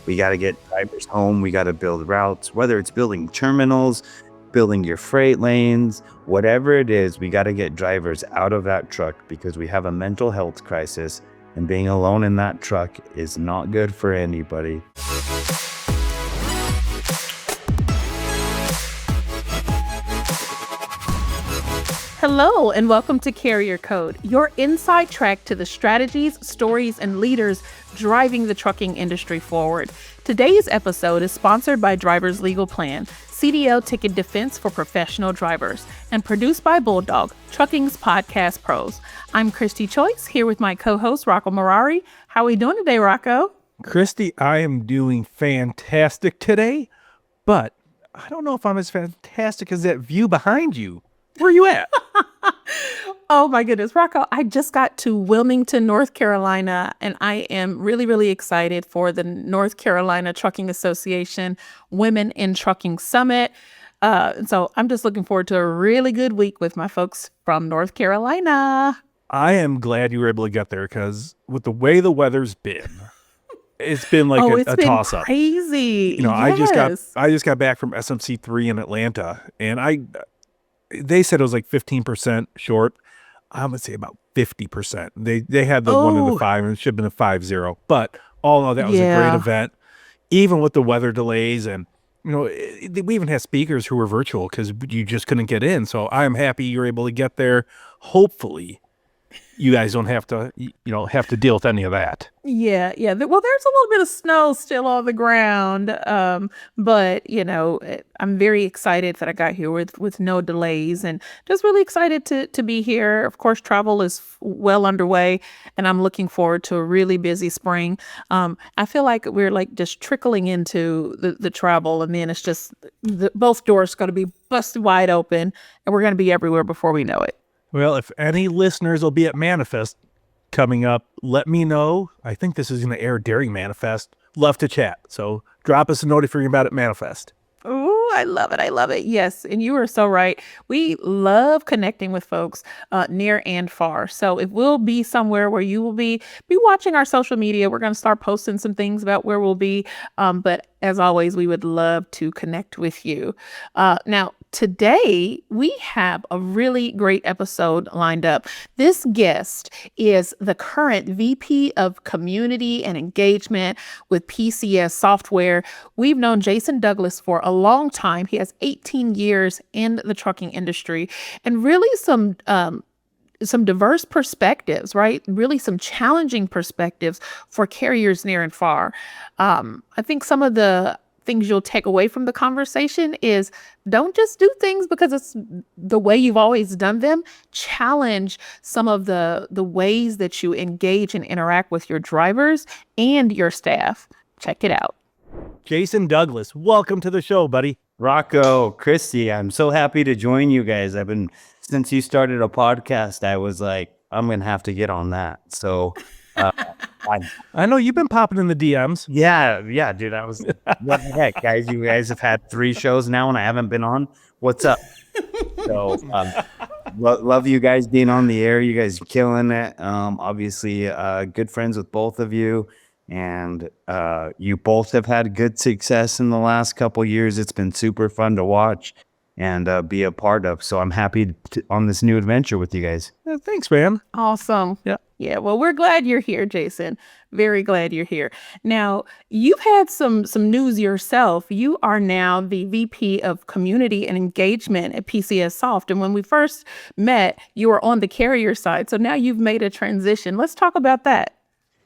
We got to get drivers home. We got to build routes, whether it's building terminals, building your freight lanes, whatever it is, we got to get drivers out of that truck because we have a mental health crisis, and being alone in that truck is not good for anybody. Hello, and welcome to Carrier Code, your inside track to the strategies, stories, and leaders driving the trucking industry forward. Today's episode is sponsored by Driver's Legal Plan, CDL Ticket Defense for Professional Drivers, and produced by Bulldog, Trucking's Podcast Pros. I'm Christy Choice, here with my co-host, Rocco Marari. How are we doing today, Rocco? Christy, I am doing fantastic today, but I don't know if I'm as fantastic as that view behind you. Where are you at? Oh my goodness, Rocco, I just got to Wilmington, North Carolina, and I am really, really excited for the North Carolina Trucking Association Women in Trucking Summit. So I'm just looking forward to a really good week with my folks from North Carolina. I am glad you were able to get there because with the way the weather's been, it's been like a toss-up. Crazy. Yes. I just got back from SMC3 in Atlanta, and they said it was like 15% short. I'm going to say about 50%. They had the 1 and the 5, and it should have been a 5-0. But all in all, that was a great event, even with the weather delays. And, we even had speakers who were virtual because you just couldn't get in. So I'm happy you were able to get there. Hopefully, you guys don't have to deal with any of that. Yeah. Well, there's a little bit of snow still on the ground, but I'm very excited that I got here with no delays, and just really excited to be here. Of course, travel is well underway, and I'm looking forward to a really busy spring. I feel like we're like just trickling into the travel, and then it's just both doors going to be busted wide open, and we're going to be everywhere before we know it. Well, if any listeners will be at Manifest coming up, let me know. I think this is going to air during Manifest. Love to chat. So drop us a note if you're about at Manifest. Oh, I love it. I love it. Yes. And you are so right. We love connecting with folks near and far. So if we'll be somewhere where you will be watching our social media, we're going to start posting some things about where we'll be. But as always, we would love to connect with you. Now, today, we have a really great episode lined up. This guest is the current VP of Community and Engagement with PCS Software. We've known Jason Douglas for a long time. He has 18 years in the trucking industry, and really some diverse perspectives, right? Really some challenging perspectives for carriers near and far. I think some of the things you'll take away from the conversation is don't just do things because it's the way you've always done them. Challenge some of the ways that you engage and interact with your drivers and your staff. Check it out. Jason Douglas, welcome to the show, buddy. Rocco, Christy, I'm so happy to join you guys. Since you started a podcast, I was like, I'm going to have to get on that. So I know you've been popping in the DMs. Yeah, dude. What the heck, guys? You guys have had 3 shows now and I haven't been on. What's up? So love you guys being on the air. You guys are killing it. Obviously, good friends with both of you. And you both have had good success in the last couple years. It's been super fun to watch and be a part of. So I'm happy on this new adventure with you guys. Yeah, thanks, man. Awesome. Yeah. Well, we're glad you're here, Jason. Very glad you're here. Now, you've had some news yourself. You are now the VP of Community and Engagement at PCS Soft. And when we first met, you were on the carrier side. So now you've made a transition. Let's talk about that.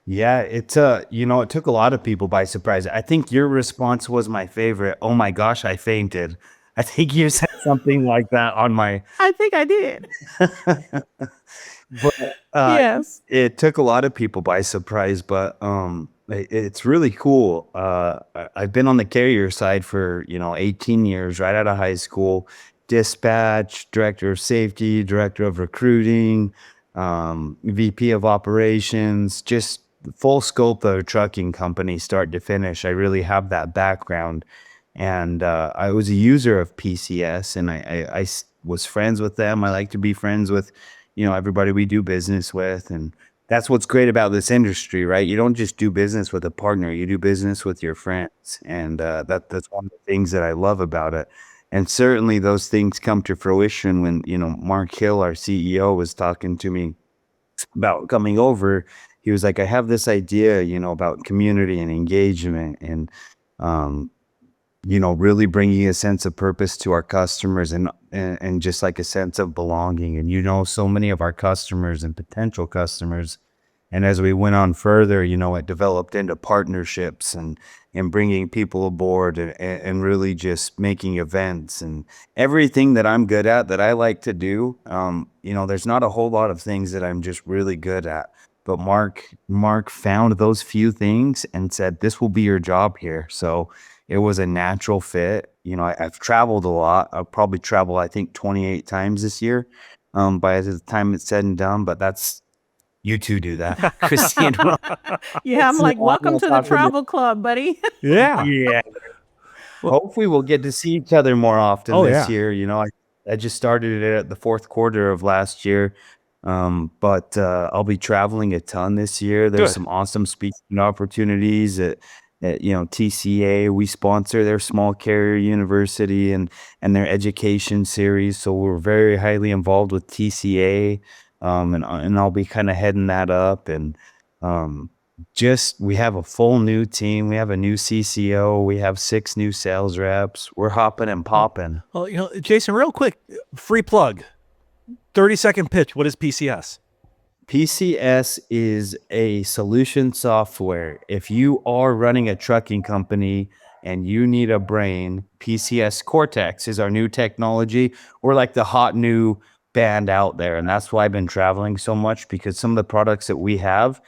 Yeah, it took a lot of people by surprise. I think your response was my favorite. Oh my gosh, I fainted. I think you said something like that on my... I think I did. But yes. It took a lot of people by surprise, but it's really cool. I've been on the carrier side for 18 years, right out of high school. Dispatch, director of safety, director of recruiting, VP of operations, just full scope of a trucking company, start to finish. I really have that background, and I was a user of PCS, and I was friends with them. I like to be friends with everybody we do business with, and that's what's great about this industry, right? You don't just do business with a partner, you do business with your friends. And that's one of the things that I love about it. And certainly those things come to fruition when, Mark Hill, our CEO, was talking to me about coming over. He was like, I have this idea, about community and engagement and, um, really bringing a sense of purpose to our customers and just like a sense of belonging. And, so many of our customers and potential customers. And as we went on further, it developed into partnerships and bringing people aboard and really just making events and everything that I'm good at that I like to do. There's not a whole lot of things that I'm just really good at. But Mark found those few things and said, this will be your job here. So it was a natural fit. I've traveled a lot. I'll probably travel, I think, 28 times this year by the time it's said and done. But that's, you two do that. Christy and Rocco. Yeah, I'm It's like, not welcome to the happening. travel club, buddy. Yeah. Yeah. Well- Hopefully we'll get to see each other more often Oh, this yeah. year. I just started it at the fourth quarter of last year. But I'll be traveling a ton this year. There's Good. some awesome speaking opportunities at TCA. We sponsor their small carrier university and their education series. So we're very highly involved with TCA. And I'll be kind of heading that up. And we have a full new team. We have a new CCO. We have 6 new sales reps. We're hopping and popping. Well, Jason, real quick, free plug, 30-second pitch. What is PCS? PCS is a solution software. If you are running a trucking company and you need a brain, PCS Cortex is our new technology. We're like the hot new band out there. And that's why I've been traveling so much, because some of the products that we have,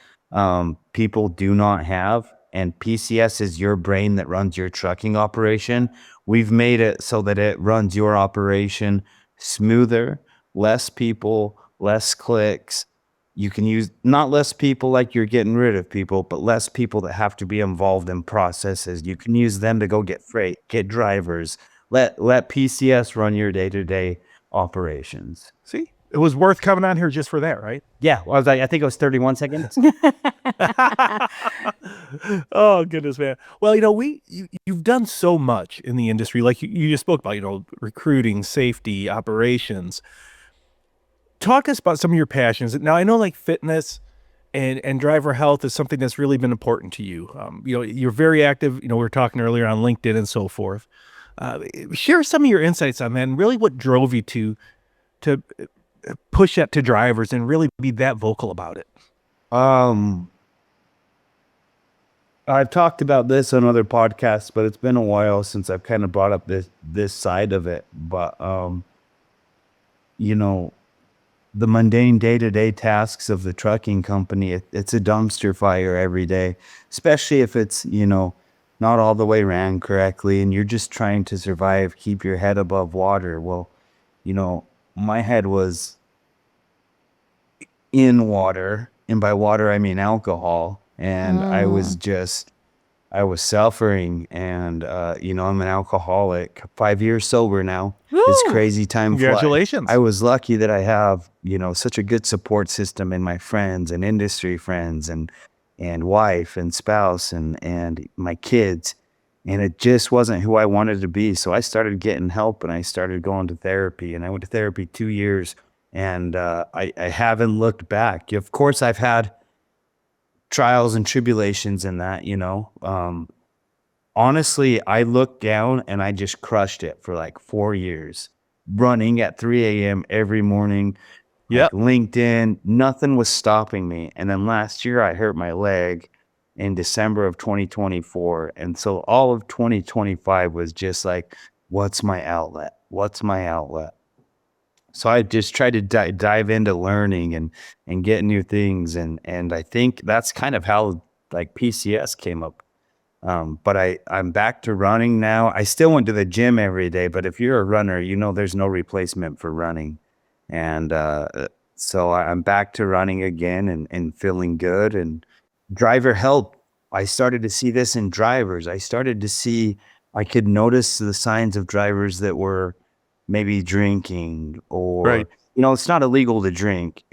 people do not have. And PCS is your brain that runs your trucking operation. We've made it so that it runs your operation smoother, less people, less clicks. You can use not less people like you're getting rid of people, but less people that have to be involved in processes. You can use them to go get freight, get drivers. Let PCS run your day-to-day operations. See, it was worth coming on here just for that, right? Yeah, well, I think it was 31 seconds. Oh, goodness, man. Well, you've done so much in the industry. Like you just spoke about, recruiting, safety, operations. Talk to us about some of your passions. Now, I know like fitness and driver health is something that's really been important to you. You're very active. We were talking earlier on LinkedIn and so forth. Share some of your insights on that and really what drove you to push that to drivers and really be that vocal about it. I've talked about this on other podcasts, but it's been a while since I've kind of brought up this side of it. But the mundane day-to-day tasks of the trucking company, it's a dumpster fire every day, especially if it's, not all the way ran correctly and you're just trying to survive, keep your head above water. Well, my head was in water, and by water, I mean alcohol. And I was suffering, and I'm an alcoholic, 5 years sober now. It's crazy time flies. Congratulations. I was lucky that I have, such a good support system in my friends and industry friends and wife and spouse and my kids. And it just wasn't who I wanted to be. So I started getting help and I started going to therapy, and I went to therapy 2 years, and I haven't looked back. Of course, I've had trials and tribulations in that, honestly, I looked down and I just crushed it for like 4 years, running at 3 a.m. every morning. Yep. Like LinkedIn, nothing was stopping me. And then last year I hurt my leg in December of 2024. And so all of 2025 was just like, what's my outlet? What's my outlet? So I just tried to dive into learning and get new things. And I think that's kind of how like PCS came up. But I'm back to running now. I still went to the gym every day, but if you're a runner, there's no replacement for running. And so I'm back to running again and feeling good. And driver help, I started to see this in drivers. I could notice the signs of drivers that were maybe drinking or, Right. it's not illegal to drink,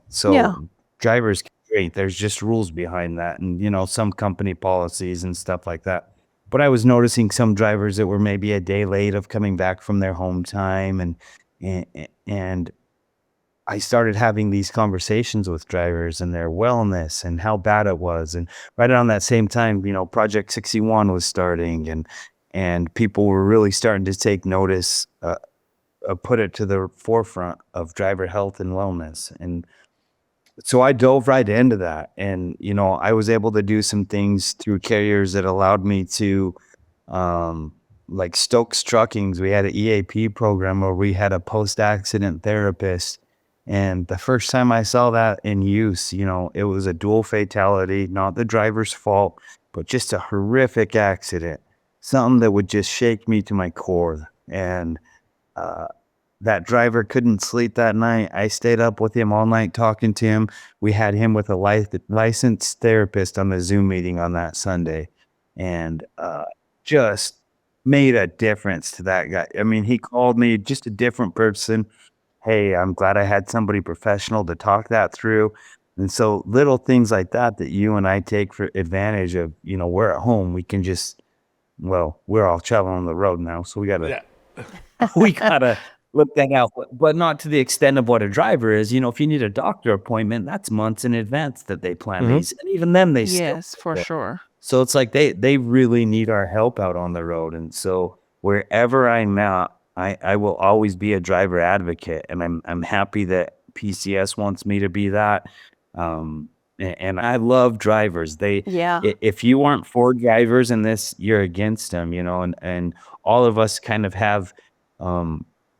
so Yeah. drivers can great. There's just rules behind that, and some company policies and stuff like that. But I was noticing some drivers that were maybe a day late of coming back from their home time, and I started having these conversations with drivers and their wellness and how bad it was. And right around that same time, Project 61 was starting, and people were really starting to take notice, put it to the forefront of driver health and wellness. And so I dove right into that. And, I was able to do some things through carriers that allowed me to, like Stokes Truckings, we had an EAP program where we had a post-accident therapist. And the first time I saw that in use, it was a dual fatality, not the driver's fault, but just a horrific accident, something that would just shake me to my core. And that driver couldn't sleep that night. I stayed up with him all night talking to him. We had him with a licensed therapist on the Zoom meeting on that Sunday, and just made a difference to that guy. I mean, he called me just a different person. Hey, I'm glad I had somebody professional to talk that through. And so little things like that you and I take for advantage of, we're at home. We can just, well, we're all traveling on the road now. So we gotta look that out, but not to the extent of what a driver is. If you need a doctor appointment, that's months in advance that they plan these. And even then they still. Yes, for sure. So it's like they really need our help out on the road. And so wherever I'm at, I will always be a driver advocate, and I'm happy that PCS wants me to be that. And I love drivers. Yeah. If you aren't for drivers in this, you're against them, and all of us kind of have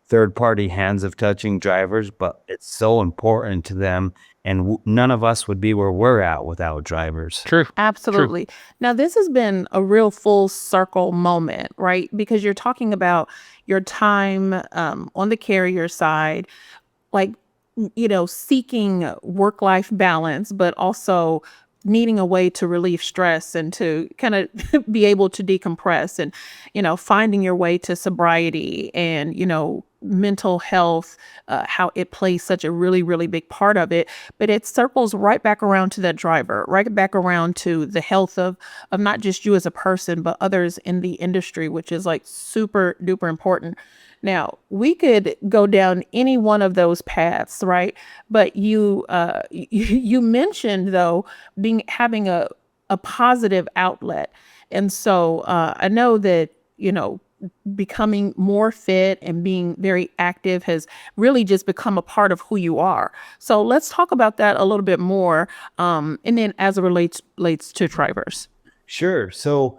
third party hands of touching drivers, but it's so important to them. And none of us would be where we're at without drivers. True. Absolutely. Now, this has been a real full circle moment, right? Because you're talking about your time on the carrier side, like, seeking work-life balance, but also needing a way to relieve stress and to kind of be able to decompress, and, finding your way to sobriety and, mental health, how it plays such a really, really big part of it. But it circles right back around to that driver, right back around to the health of not just you as a person, but others in the industry, which is like super duper important. Now, we could go down any one of those paths, right? But you mentioned, though, having a positive outlet. And so I know that, becoming more fit and being very active has really just become a part of who you are. So let's talk about that a little bit more. And then as it relates to drivers. Sure. So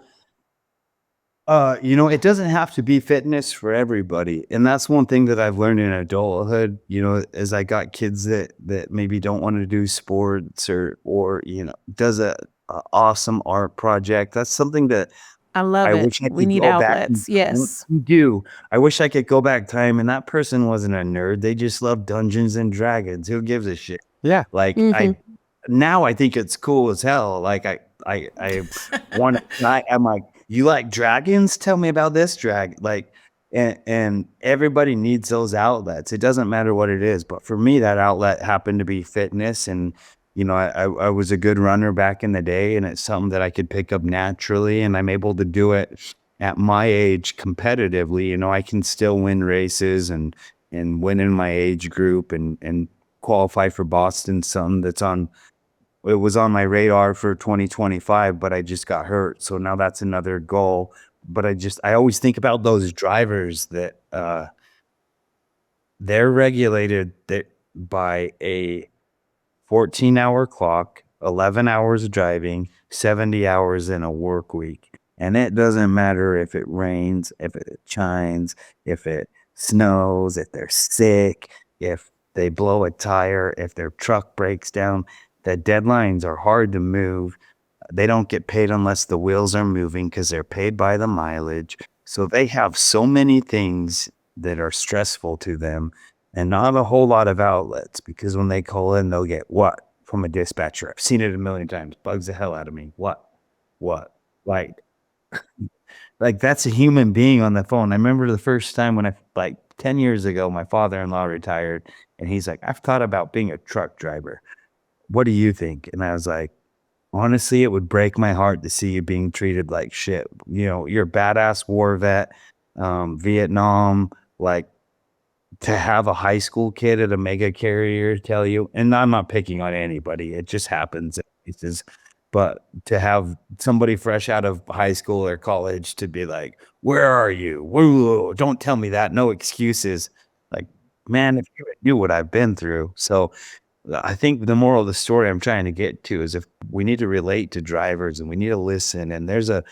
it doesn't have to be fitness for everybody. And that's one thing that I've learned in adulthood, as I got kids that maybe don't want to do sports or does a awesome art project. That's something that I love it. wish I We could need go back outlets. and Yes. do. I wish I could go back time, and that person wasn't a nerd. They just loved Dungeons and Dragons. Who gives a shit? Yeah. Like Mhm. now I think it's cool as hell. Like I want I'm like, you like dragons? Tell me about this drag. Like, and everybody needs those outlets. It doesn't matter what it is, but for me, that outlet happened to be fitness. And I was a good runner back in the day, and it's something that I could pick up naturally, and I'm able to do it at my age competitively. I can still win races and win in my age group and qualify for Boston, something it was on my radar for 2025, but I just got hurt. So now that's another goal. But I always think about those drivers that they're regulated by a 14-hour clock, 11 hours of driving, 70 hours in a work week. And it doesn't matter if it rains, if it shines, if it snows, if they're sick, if they blow a tire, if their truck breaks down. The deadlines are hard to move. They don't get paid unless the wheels are moving because they're paid by the mileage. So they have so many things that are stressful to them, and not a whole lot of outlets, because when they call in, they'll get what from a dispatcher? I've seen it a million times. Bugs the hell out of me. What? Like that's a human being on the phone. I remember the first time when 10 years ago, my father-in-law retired, and he's like, I've thought about being a truck driver. what do you think? And I was like, honestly, it would break my heart to see you being treated like shit. You know, you're a badass war vet, Vietnam, like to have a high school kid at a mega carrier tell you, and I'm not picking on anybody, it just happens at places, but to have somebody fresh out of high school or college to be like, "Where are you? Woo, don't tell me that, no excuses." Like, man, if you knew what I've been through. So I think the moral of the story I'm trying to get to is if we need to relate to drivers and we need to listen, and there's a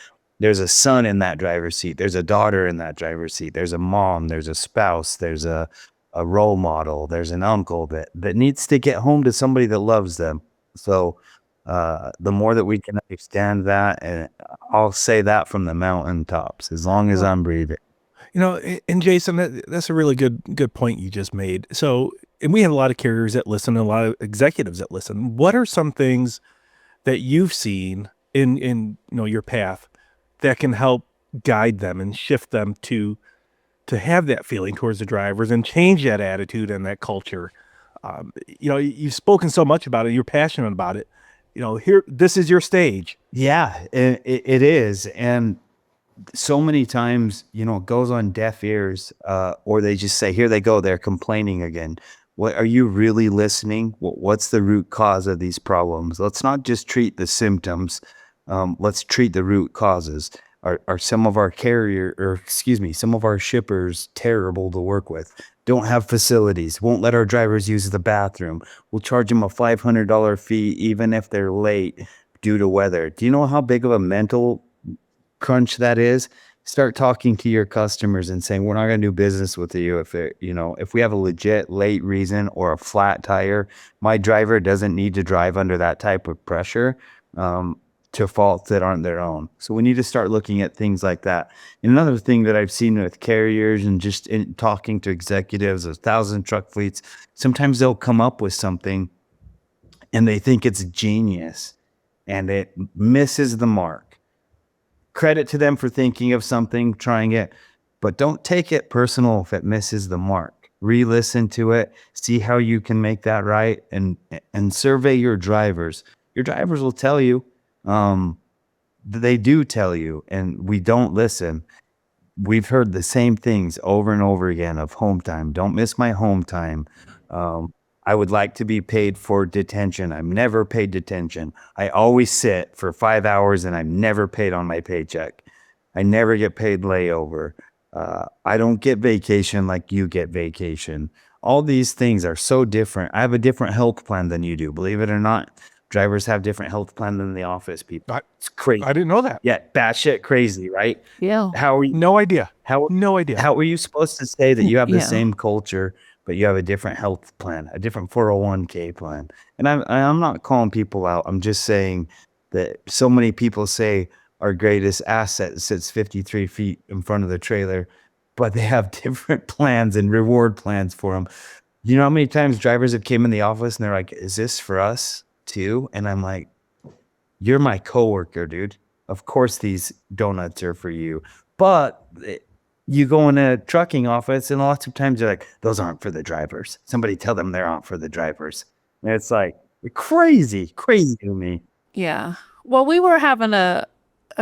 son in that driver's seat, there's a daughter in that driver's seat, there's a mom, there's a spouse, there's a role model, there's an uncle that needs to get home to somebody that loves them. So the more that we can understand that, and I'll say that from the mountaintops, as long as I'm breathing. And Jason, that's a really good point you just made. So, and we have a lot of carriers that listen and a lot of executives that listen. What are some things that you've seen in your path that can help guide them and shift them to have that feeling towards the drivers and change that attitude and that culture? You've spoken so much about it. You're passionate about it. Here, this is your stage. Yeah, it is. And so many times, it goes on deaf ears, or they just say, here they go, they're complaining again. What are you really listening? What's the root cause of these problems? Let's not just treat the symptoms. Let's treat the root causes. Are some of our some of our shippers terrible to work with? Don't have facilities, won't let our drivers use the bathroom. We'll charge them a $500 fee even if they're late due to weather. Do you know how big of a mental crunch that is? Start talking to your customers and saying, we're not going to do business with you if we have a legit late reason or a flat tire. My driver doesn't need to drive under that type of pressure to faults that aren't their own. So we need to start looking at things like that. And another thing that I've seen with carriers and just in talking to executives of 1,000 truck fleets, sometimes they'll come up with something and they think it's genius and it misses the mark. Credit to them for thinking of something, trying it, but don't take it personal if it misses the mark. Re-listen to it, see how you can make that right, and survey your drivers. Your drivers will tell you. They do tell you, and we don't listen. We've heard the same things over and over again of home time. Don't miss my home time. I would like to be paid for detention. I'm never paid detention. I always sit for 5 hours and I'm never paid on my paycheck. I never get paid layover. I don't get vacation like you get vacation. All these things are so different. I have a different health plan than you do, believe it or not. Drivers have different health plan than the office people. It's crazy. I didn't know that. Yeah, batshit crazy, right? Yeah. How are you? No idea. No idea. How are you supposed to say that you have the Yeah. same culture, but you have a different health plan, a different 401k plan? And I'm not calling people out. I'm just saying that so many people say our greatest asset sits 53 feet in front of the trailer, but they have different plans and reward plans for them. You know how many times drivers have came in the office and they're like, is this for us too? And I'm like, you're my coworker, dude. Of course these donuts are for you. But you go in a trucking office and lots of times they're like, those aren't for the drivers. Somebody tell them they're not for the drivers. And it's like crazy to me. Yeah. Well, we were having a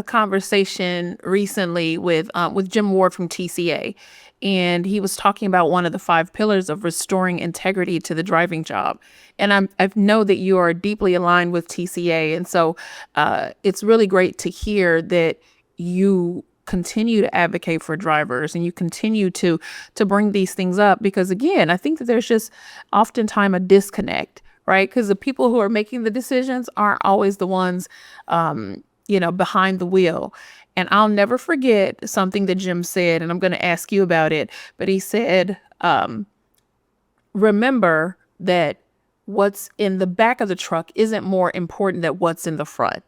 conversation recently with Jim Ward from TCA, and he was talking about one of the 5 pillars of restoring integrity to the driving job. And I know that you are deeply aligned with TCA, and so it's really great to hear that you continue to advocate for drivers and you continue to bring these things up, because again, I think that there's just oftentimes a disconnect, right? Because the people who are making the decisions aren't always the ones behind the wheel. And I'll never forget something that Jim said, and I'm going to ask you about it. But he said, remember that what's in the back of the truck isn't more important than what's in the front.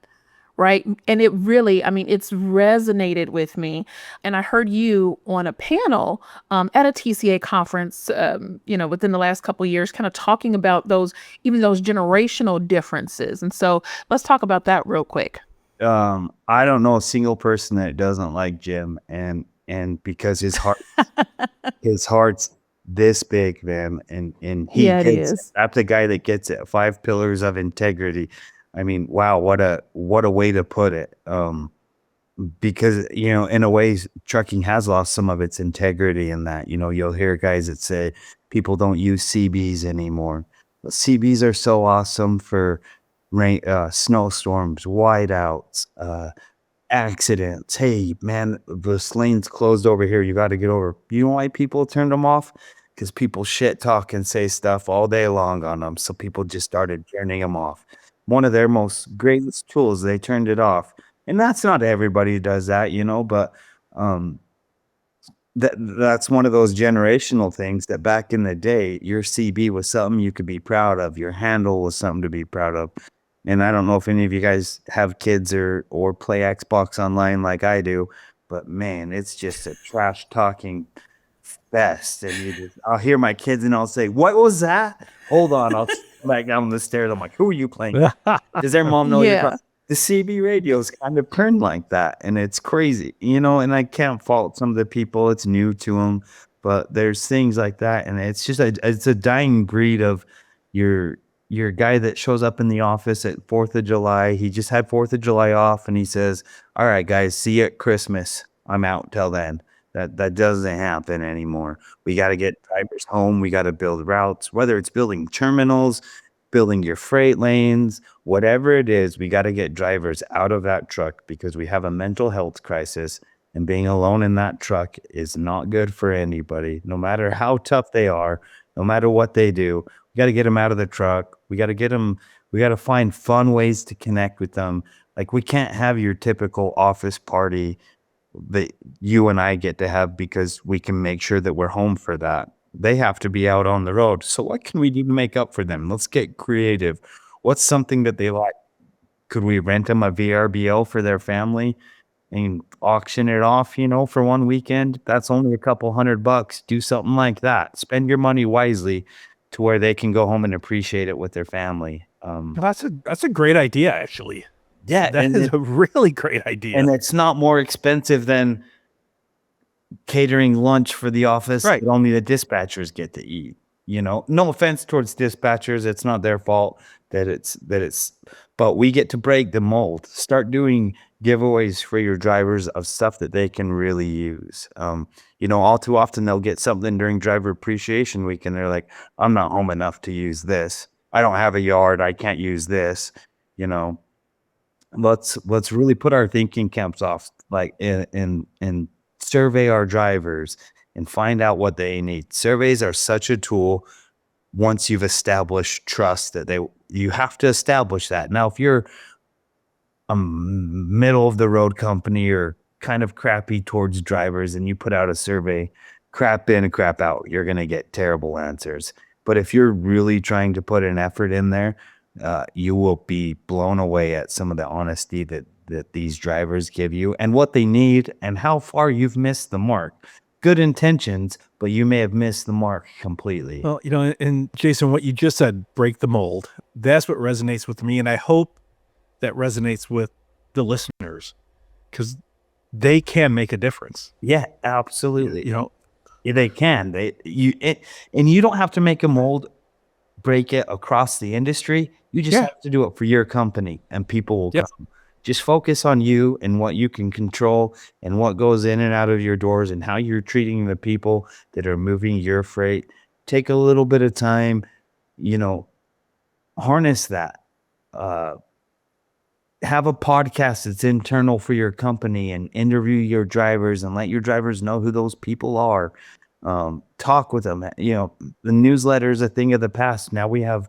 Right. And it really, it's resonated with me. And I heard you on a panel at a TCA conference, within the last couple of years, kind of talking about those generational differences. And so let's talk about that real quick. I don't know a single person that doesn't like Jim, and because his heart's this big, man, and he Yeah, it gets it. is. That's the guy that gets it. 5 pillars of integrity. I mean, wow, what a way to put it. Because, in a way, trucking has lost some of its integrity in that, you'll hear guys that say people don't use CBs anymore. But CBs are so awesome for rain, snowstorms, whiteouts, accidents. Hey, man, this lane's closed over here. You got to get over. You know why people turned them off? Because people shit talk and say stuff all day long on them. So people just started turning them off. One of their most greatest tools, they turned it off. And that's not everybody who does that, but um, that's one of those generational things that back in the day, your CB was something you could be proud of. Your handle was something to be proud of. And I don't know if any of you guys have kids or play Xbox online like I do, but man, it's just a trash talking fest. And I'll hear my kids and I'll say, "What was that? Hold on." I'll back down the stairs. I'm like, "Who are you playing?" Does their mom know you're Yeah. the CB radios kind of turned like that, and it's crazy, and I can't fault some of the people. It's new to them, but there's things like that, and it's just it's a dying breed of your guy that shows up in the office at 4th of July. He just had 4th of July off, and he says, "All right, guys, see you at Christmas. I'm out till then." That doesn't happen anymore. We got to get drivers home. We got to build routes, whether it's building terminals, building your freight lanes, whatever it is, we got to get drivers out of that truck because we have a mental health crisis. And being alone in that truck is not good for anybody, no matter how tough they are, no matter what they do. We got to get them out of the truck. We got to we got to find fun ways to connect with them. Like, we can't have your typical office party that you and I get to have because we can make sure that we're home for that. They have to be out on the road. So what can we do to make up for them? Let's get creative. What's something that they like? Could we rent them a VRBO for their family and auction it off, for one weekend? That's only a couple $100. Do something like that. Spend your money wisely to where they can go home and appreciate it with their family. That's a great idea, actually. Yeah, That is a really great idea. and it's not more expensive than catering lunch for the office Right. that only the dispatchers get to eat. No offense towards dispatchers, it's not their fault that it's but we get to break the mold. Start doing giveaways for your drivers of stuff that they can really use. All too often they'll get something during driver appreciation week and they're like, "I'm not home enough to use this. I don't have a yard, I can't use this." you know let's really put our thinking caps off, like, and survey our drivers and find out what they need. Surveys are such a tool. Once you've established trust, that you have to establish that. Now, if you're a middle of the road company or kind of crappy towards drivers and you put out a survey, crap in and crap out, you're going to get terrible answers. But if you're really trying to put an effort in there, you will be blown away at some of the honesty that these drivers give you and what they need and how far you've missed the mark. Good intentions, but you may have missed the mark completely. Well, and Jason, what you just said, break the mold. That's what resonates with me. And I hope that resonates with the listeners because they can make a difference. Yeah, absolutely. Yeah, they can. And you don't have to make a mold, break it across the industry. You just have to do it for your company and people will come. Just focus on you and what you can control and what goes in and out of your doors and how you're treating the people that are moving your freight. Take a little bit of time, harness that. Have a podcast that's internal for your company and interview your drivers and let your drivers know who those people are. Talk with them. The newsletter is a thing of the past. Now we have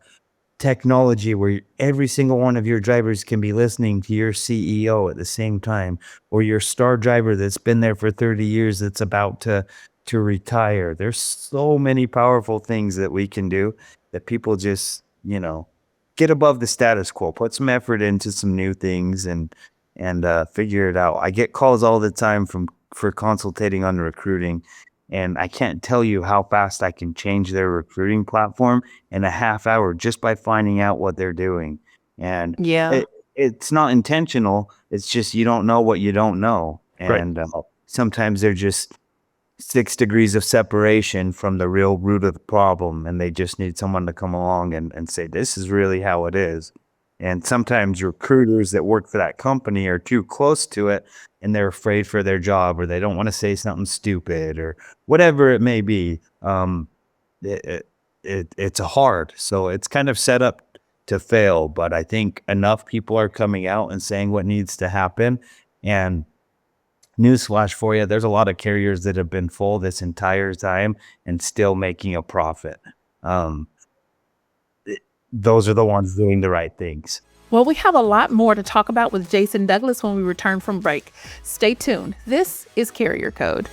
technology where every single one of your drivers can be listening to your CEO at the same time, or your star driver that's been there for 30 years that's about to retire. There's so many powerful things that we can do that people just, get above the status quo, put some effort into some new things and figure it out. I get calls all the time for consultating on recruiting. And I can't tell you how fast I can change their recruiting platform in a half hour just by finding out what they're doing. And it's not intentional. It's just you don't know what you don't know. And sometimes they're just 6 degrees of separation from the real root of the problem, and they just need someone to come along and say, "This is really how it is." And sometimes recruiters that work for that company are too close to it, and they're afraid for their job, or they don't wanna say something stupid or whatever it may be. It it's hard, so it's kind of set up to fail, but I think enough people are coming out and saying what needs to happen, and newsflash for you, there's a lot of carriers that have been full this entire time and still making a profit. Um, those are the ones doing the right things. Well, we have a lot more to talk about with Jason Douglas when we return from break. Stay tuned. This is Carrier Code.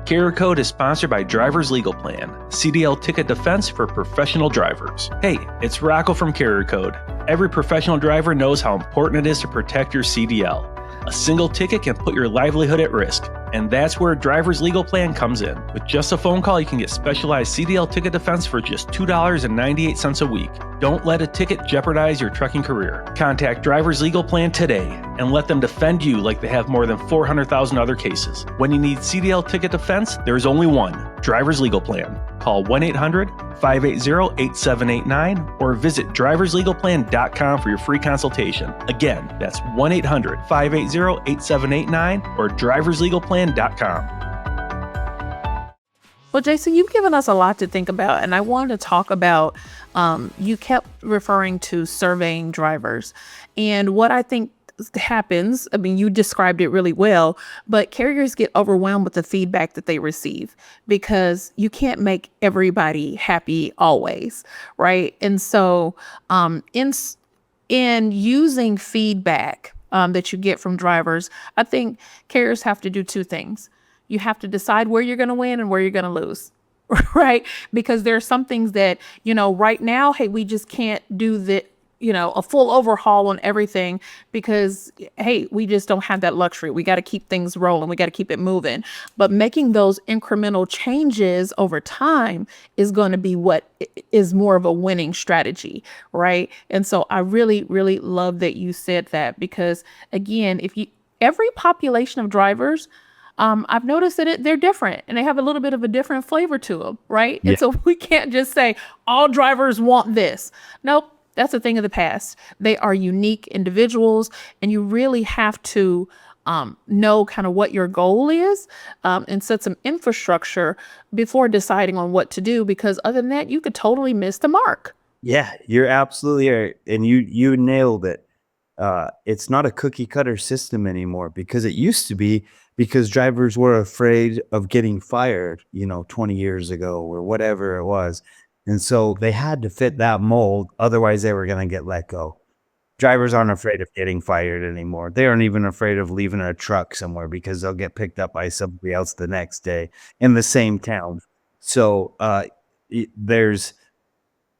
Carrier Code is sponsored by Driver's Legal Plan, CDL ticket defense for professional drivers. Hey, it's Rocco from Carrier Code. Every professional driver knows how important it is to protect your CDL. A single ticket can put your livelihood at risk, and that's where Driver's Legal Plan comes in. With just a phone call, you can get specialized CDL ticket defense for just $2.98 a week. Don't let a ticket jeopardize your trucking career. Contact Driver's Legal Plan today and let them defend you like they have more than 400,000 other cases. When you need CDL ticket defense, there is only one, Driver's Legal Plan. Call 1-800-580-8789 or visit driverslegalplan.com for your free consultation. Again, that's 1-800-580-8789 or driverslegalplan.com. Well, Jason, you've given us a lot to think about, and I wanted to talk about, you kept referring to surveying drivers. And what I think happens, I mean, you described it really well, but carriers get overwhelmed with the feedback that they receive because you can't make everybody happy always, right? And so in using feedback that you get from drivers, I think carriers have to do two things. You have to decide where you're going to win and where you're going to lose, right? Because there are some things that, right now, hey, we just can't do a full overhaul on everything because, hey, we just don't have that luxury. We got to keep things rolling. We got to keep it moving. But making those incremental changes over time is going to be what is more of a winning strategy, right? And so I really, really love that you said that because, again, every population of drivers, I've noticed that they're different and they have a little bit of a different flavor to them, right? Yeah. And so we can't just say all drivers want this. Nope, that's a thing of the past. They are unique individuals, and you really have to know kind of what your goal is and set some infrastructure before deciding on what to do, because other than that, you could totally miss the mark. Yeah, you're absolutely right, and you nailed it. It's not a cookie cutter system anymore because it used to be, because drivers were afraid of getting fired, 20 years ago or whatever it was. And so they had to fit that mold. Otherwise they were going to get let go. Drivers aren't afraid of getting fired anymore. They aren't even afraid of leaving a truck somewhere because they'll get picked up by somebody else the next day in the same town. So there's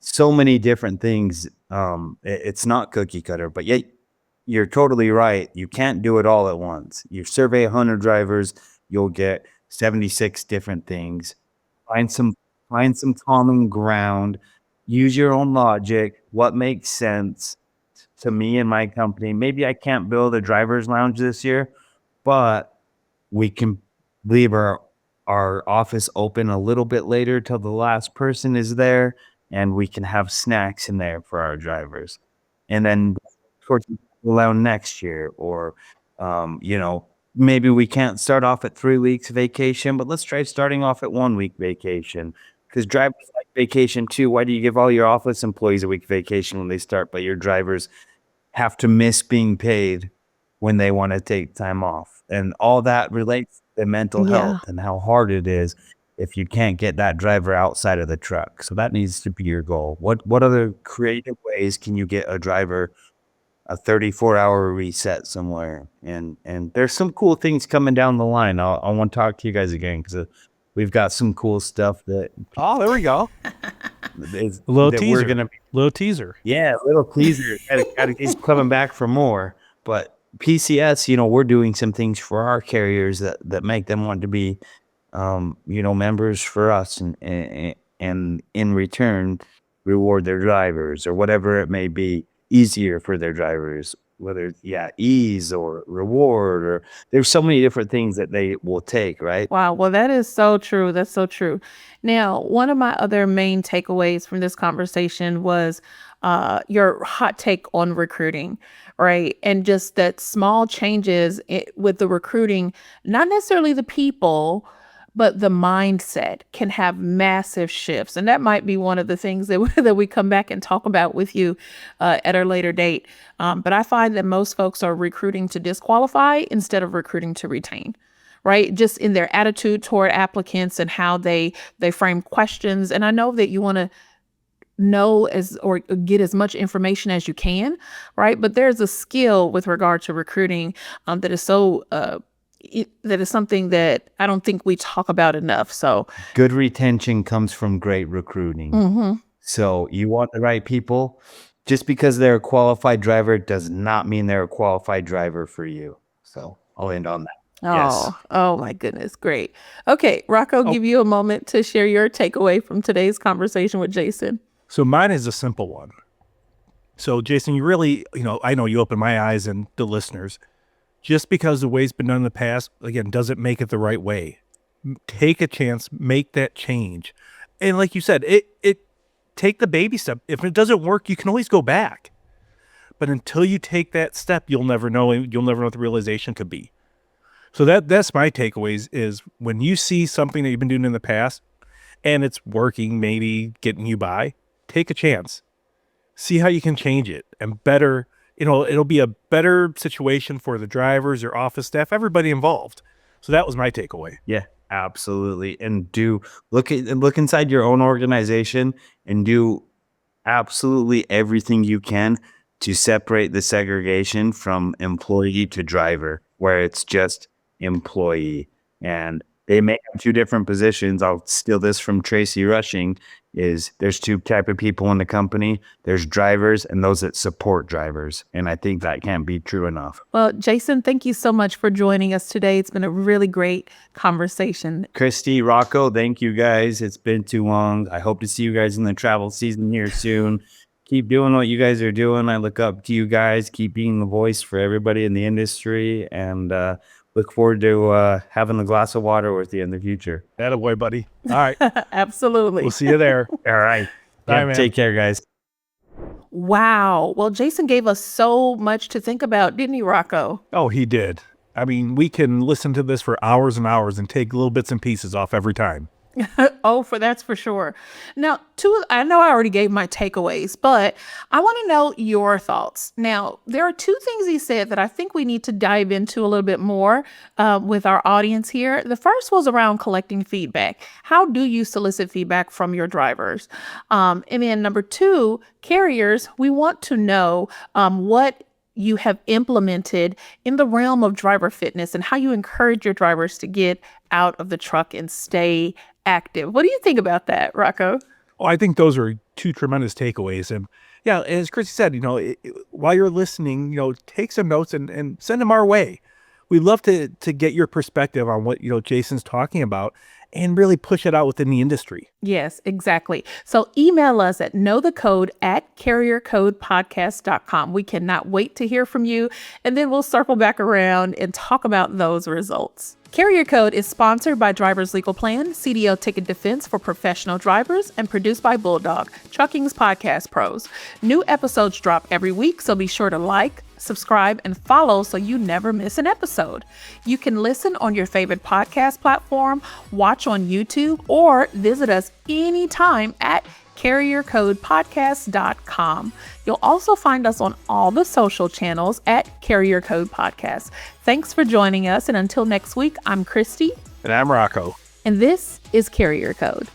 so many different things. It's not cookie cutter, but yet you're totally right. You can't do it all at once. You survey 100 drivers, you'll get 76 different things. Find some common ground. Use your own logic. What makes sense to me and my company? Maybe I can't build a driver's lounge this year, but we can leave our office open a little bit later till the last person is there, and we can have snacks in there for our drivers. And then allow next year, or maybe we can't start off at 3 weeks vacation, but let's try starting off at 1 week vacation, because drivers like vacation too. Why do you give all your office employees a week vacation when they start, but your drivers have to miss being paid when they want to take time off? And all that relates to mental health and how hard it is if you can't get that driver outside of the truck. So that needs to be your goal. What other creative ways can you get a driver a 34-hour reset somewhere? And there's some cool things coming down the line. I want to talk to you guys again because we've got some cool stuff that. Oh, there we go. Is, A little that teaser. We're gonna, little teaser. yeah, a little teaser. Gotta keep coming back for more. But PCS, we're doing some things for our carriers that make them want to be, members for us, and in return reward their drivers or whatever it may be, easier for their drivers. whether it's, ease or reward, or there's so many different things that they will take, right? Wow. Well, that is so true. That's so true. Now, one of my other main takeaways from this conversation was your hot take on recruiting, right? And just that small changes with the recruiting, not necessarily the people, but the mindset can have massive shifts. And that might be one of the things that we come back and talk about with you at a later date. But I find that most folks are recruiting to disqualify instead of recruiting to retain, right? Just in their attitude toward applicants and how they frame questions. And I know that you want to know or get as much information as you can, right? But there's a skill with regard to recruiting that is so that is something that I don't think we talk about enough. So good retention comes from great recruiting. So you want the right people. Just because they're a qualified driver does not mean they're a qualified driver for you. So I'll end on that. Oh my goodness. Great. Okay, Rocco, give you a moment to share your takeaway from today's conversation with Jason. So mine is a simple one. So Jason, you really, I know you opened my eyes and the listeners. Just because the way's been done in the past, again, doesn't make it the right way. Take a chance, make that change. And like you said, take the baby step. If it doesn't work, you can always go back. But until you take that step, you'll never know what the realization could be. So that's my takeaways is when you see something that you've been doing in the past and it's working, maybe getting you by, take a chance. See how you can change it and better. It'll be a better situation for the drivers, your office staff, everybody involved. So that was my takeaway. Yeah, absolutely. And look inside your own organization and do absolutely everything you can to separate the segregation from employee to driver, where it's just employee. And they may have two different positions. I'll steal this from Tracy Rushing. There's two type of people in the company. There's drivers and those that support drivers. And I think that can't be true enough. Well, Jason, thank you so much for joining us today. It's been a really great conversation. Christy, Rocco, thank you guys. It's been too long. I hope to see you guys in the travel season here soon. Keep doing what you guys are doing. I look up to you guys. Keep being the voice for everybody in the industry. And look forward to having a glass of water with you in the future. Attaboy, buddy. All right. Absolutely. We'll see you there. All right. Bye, man. Take care, guys. Wow. Well, Jason gave us so much to think about, didn't he, Rocco? Oh, he did. I mean, we can listen to this for hours and hours and take little bits and pieces off every time. That's for sure. Now, I know I already gave my takeaways, but I want to know your thoughts. Now, there are two things he said that I think we need to dive into a little bit more with our audience here. The first was around collecting feedback. How do you solicit feedback from your drivers? And then number two, carriers, we want to know what you have implemented in the realm of driver fitness and how you encourage your drivers to get out of the truck and stay active. What do you think about that, Rocco? Oh, I think those are two tremendous takeaways. And yeah, as Christy said, while you're listening, take some notes and send them our way. We'd love to get your perspective on what, Jason's talking about and really push it out within the industry. Yes, exactly. So email us at knowthecode@carriercodepodcast.com. We cannot wait to hear from you. And then we'll circle back around and talk about those results. Carrier Code is sponsored by Drivers Legal Plan, CDL Ticket Defense for professional drivers, and produced by Bulldog, Trucking's podcast pros. New episodes drop every week, so be sure to like, subscribe, and follow so you never miss an episode. You can listen on your favorite podcast platform, watch on YouTube, or visit us anytime at carriercodepodcast.com. You'll also find us on all the social channels at Carrier Code Podcast. Thanks for joining us, and until next week, I'm Christy. And I'm Rocco. And this is Carrier Code.